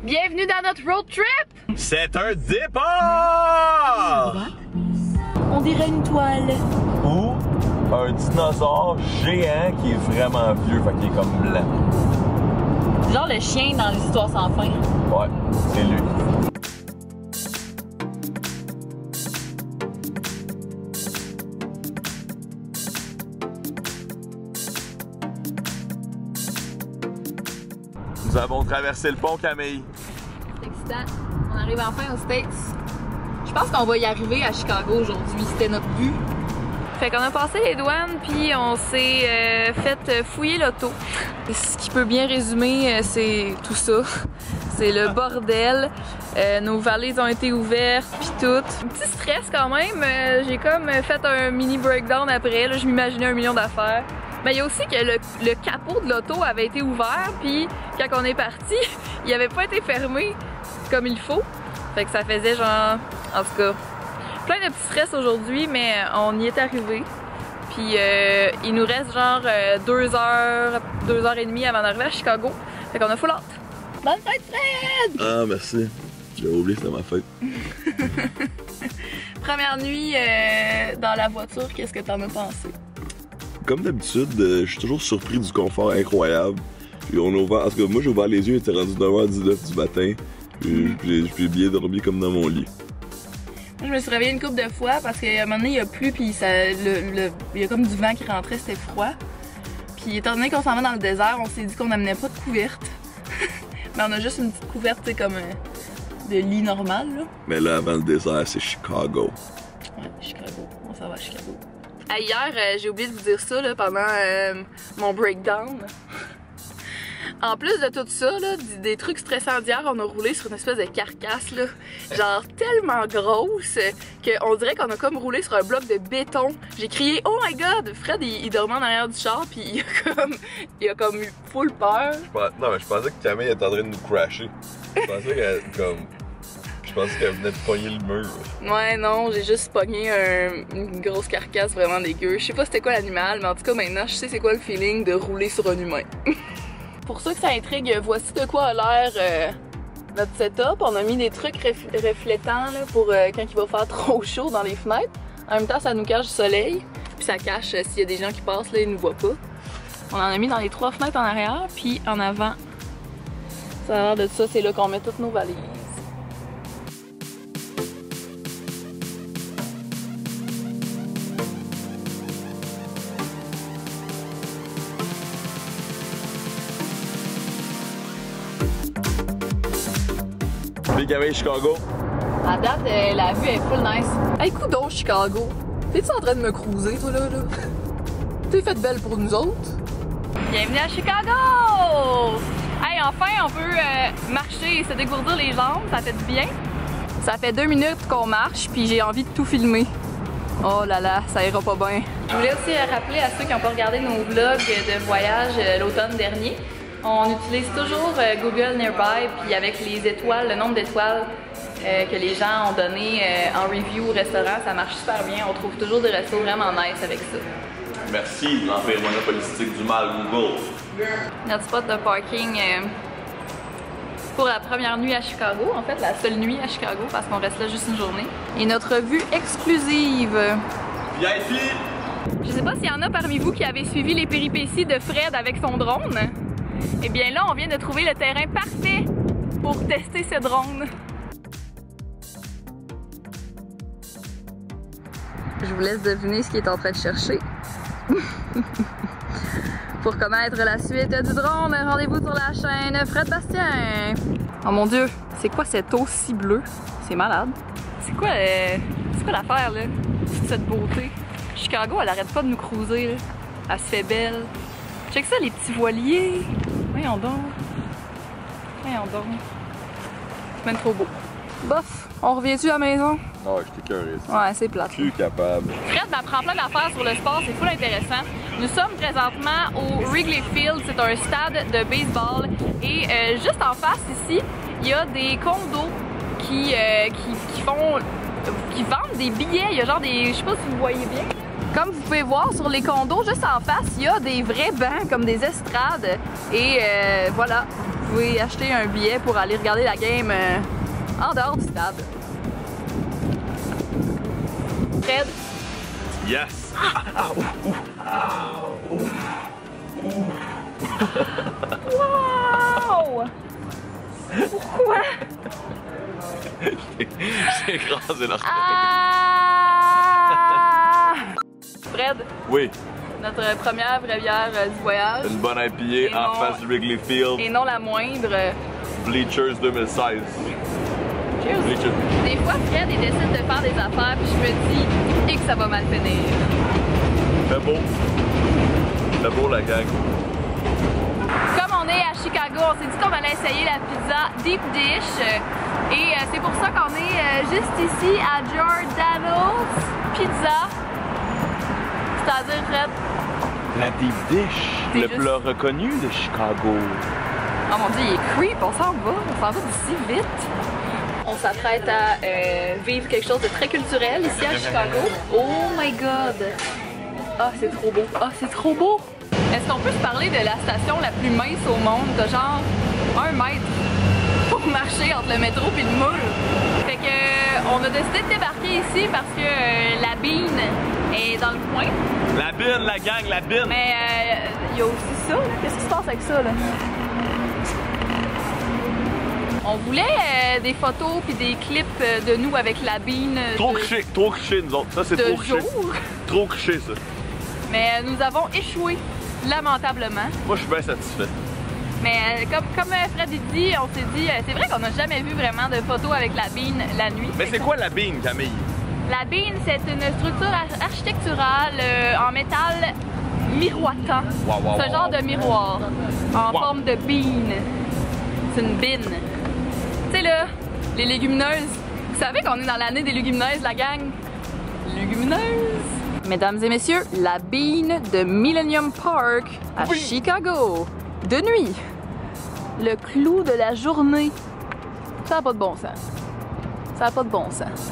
Bienvenue dans notre road trip! C'est un départ! On dirait une toile. Ou un dinosaure géant qui est vraiment vieux, fait qu'il est comme blanc. Genre le chien dans l'histoire sans fin. Ouais, c'est lui. Nous avons traversé le pont Camille. C'est excitant. On arrive enfin aux States. Je pense qu'on va y arriver à Chicago aujourd'hui. C'était notre but. Fait qu'on a passé les douanes, puis on s'est fait fouiller l'auto. Ce qui peut bien résumer, c'est tout ça. C'est le bordel. Nos valises ont été ouvertes, puis tout. Petit stress quand même. J'ai comme fait un mini breakdown après. Là, je m'imaginais 1 million d'affaires. Mais il y a aussi que le capot de l'auto avait été ouvert, puis quand on est parti, il avait pas été fermé comme il faut. Fait que ça faisait genre, en tout cas, plein de petits stress aujourd'hui, mais on y est arrivé. Puis il nous reste genre 2 heures et demie avant d'arriver à Chicago. Fait qu'on a full hâte. Bonne fête, Fred! Ah, merci. J'avais oublié que c'était ma fête. Première nuit dans la voiture, qu'est-ce que t'en as pensé? Comme d'habitude, je suis toujours surpris du confort incroyable. Puis on a ouvert, en tout cas, moi j'ai ouvert les yeux, il était rendu 9h19 du matin. J'ai bien dormi comme dans mon lit. Moi, je me suis réveillée une couple de fois parce qu'à un moment donné, il a plu, puis il y a comme du vent qui rentrait, c'était froid. Puis étant donné qu'on s'en va dans le désert, on s'est dit qu'on n'amenait pas de couverte. Mais on a juste une petite couverte, tu sais, comme de lit normal, là. Mais là, avant le désert, c'est Chicago. Ouais, Chicago. On s'en va à Chicago. Hier, j'ai oublié de vous dire ça là, pendant mon breakdown. En plus de tout ça, là, des trucs stressants d'hier, on a roulé sur une espèce de carcasse, là, genre tellement grosse qu'on dirait qu'on a comme roulé sur un bloc de béton. J'ai crié « Oh my god! » Fred, il dormait en arrière du char, puis il a comme eu full peur. Non, mais je pensais que Camille était en train de nous crasher. Je pensais qu'elle venait de pogner le mur. Ouais, non, j'ai juste pogné une grosse carcasse vraiment dégueu. Je sais pas c'était quoi l'animal, mais en tout cas maintenant je sais c'est quoi le feeling de rouler sur un humain. Pour ceux que ça intrigue, voici de quoi a l'air notre setup. On a mis des trucs reflétants là, pour quand il va faire trop chaud dans les fenêtres. En même temps, ça nous cache du soleil. Puis ça cache s'il y a des gens qui passent, là, ils nous voient pas. On en a mis dans les 3 fenêtres en arrière, puis en avant. Ça a l'air de ça, c'est là qu'on met toutes nos valises. Big Camille, Chicago. À date, la vue est full nice. Hey, coudonc, Chicago. T'es-tu en train de me cruiser, toi, là? T'es faite belle pour nous autres? Bienvenue à Chicago! Hey, enfin, on peut marcher et se dégourdir les jambes. Ça fait du bien. Ça fait 2 minutes qu'on marche, puis j'ai envie de tout filmer. Oh là là, ça ira pas bien. Je voulais aussi rappeler à ceux qui n'ont pas regardé nos vlogs de voyage l'automne dernier. On utilise toujours Google Nearby, puis avec les étoiles, le nombre d'étoiles que les gens ont donné en review au restaurant, ça marche super bien. On trouve toujours des restos vraiment nice avec ça. Merci de l'empire monopolistique du mal, Google. Notre spot de parking pour la première nuit à Chicago, en fait la seule nuit à Chicago parce qu'on reste là juste une journée. Et notre vue exclusive. VIP! Je sais pas s'il y en a parmi vous qui avez suivi les péripéties de Fred avec son drone. Eh bien là, on vient de trouver le terrain parfait pour tester ce drone. Je vous laisse deviner ce qu'il est en train de chercher. Pour connaître la suite du drone, rendez-vous sur la chaîne Fred Bastien. Oh mon Dieu, c'est quoi cette eau si bleue? C'est malade. C'est quoi l'affaire là? Cette beauté. Chicago, elle arrête pas de nous cruiser là. Elle se fait belle. Check ça, les petits voiliers. Voyons donc. Voyons donc. C'est même trop beau. Bof, on revient-tu à la maison? Non, je t'ai cœuré. Ouais, c'est plate. Je suis capable. Fred m'apprend plein d'affaires sur le sport, c'est full intéressant. Nous sommes présentement au Wrigley Field, c'est un stade de baseball. Et juste en face ici, il y a des condos qui vendent des billets. Il y a genre des... Je sais pas si vous voyez bien. Comme vous pouvez voir sur les condos, juste en face, il y a des vrais bancs comme des estrades. Et voilà, vous pouvez acheter un billet pour aller regarder la game en dehors du stade. Fred? Yes! Wow! Pourquoi? J'ai écrasé l'orteil. Ah! Fred? Oui. Notre première vraie bière du voyage. Une bonne IPA en face du Wrigley Field. Et non la moindre. Bleachers 2016. Cheers! Bleachers. Des fois, Fred, il décide de faire des affaires, puis je me dis, et que ça va mal finir. C'est beau. C'est beau, la gang. Comme on est à Chicago, on s'est dit qu'on allait essayer la pizza Deep Dish. Et c'est pour ça qu'on est juste ici à Giordano's Pizza. C'est-à-dire, Fred? La Deep Dish. Le plat reconnu de Chicago. Oh mon dieu, il est creep, on s'en va d'ici vite. On s'apprête à vivre quelque chose de très culturel ici à Chicago. Oh my god! Ah, c'est trop beau! Ah, c'est trop beau! Est-ce qu'on peut se parler de la station la plus mince au monde? T'as genre 1 mètre pour marcher entre le métro et le moule. Fait que on a décidé de débarquer ici parce que la Bean est dans le coin. La bine, la gang, la bine! Mais il y a aussi ça, là. Qu'est-ce qui se passe avec ça, là? On voulait des photos puis des clips de nous avec la Bean. Trop cliché nous autres. Ça c'est trop cliché. Trop cliché ça. Mais nous avons échoué, lamentablement. Moi je suis bien satisfait. Mais comme Fred dit, on s'est dit, c'est vrai qu'on n'a jamais vu vraiment de photos avec la Bean la nuit. Mais c'est quoi la Bean, Camille? La Bean, c'est une structure architecturale en métal miroitant. C'est un genre de miroir en forme de bean. C'est une bine. Tu sais là, les légumineuses. Vous savez qu'on est dans l'année des légumineuses, la gang? Légumineuses! Mesdames et messieurs, la Bean de Millennium Park à Chicago. De nuit. Le clou de la journée. Ça n'a pas de bon sens. Ça n'a pas de bon sens.